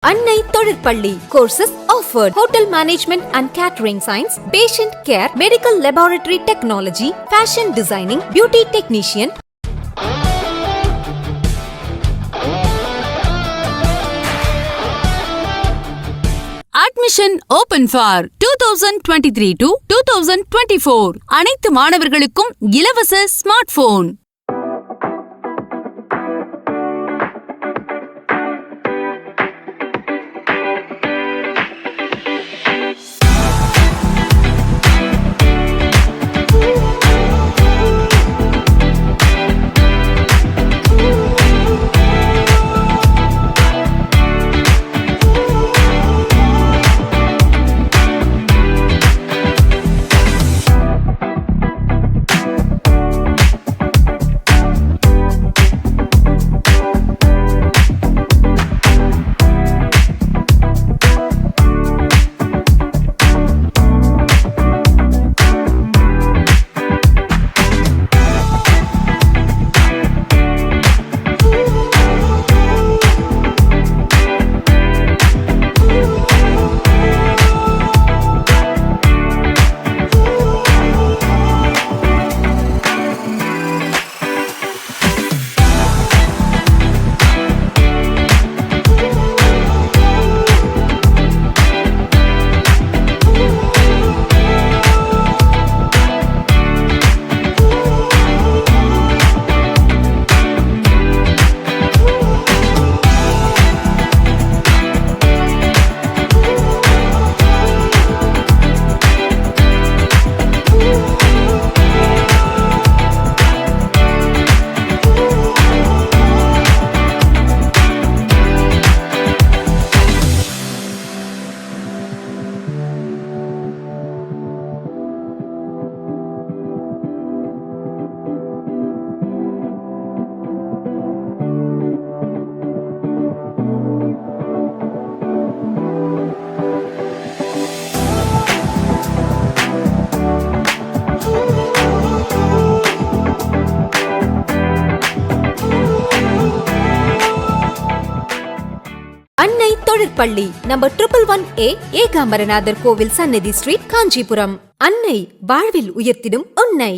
Annai தொழிற்பள்ளி courses offered hotel management and catering science, patient care, medical laboratory technology, fashion designing, beauty technician. Admission open for 2023 to 2024. அனைத்து மாணவர்களுக்கும் இலவச smart phone. Annai தொழிற்பள்ளி number 111A Ekambaranathar கோவில் Sannathi street Kanchipuram. அன்னை வாழ்வில் உயர்த்திடும் உன்னை.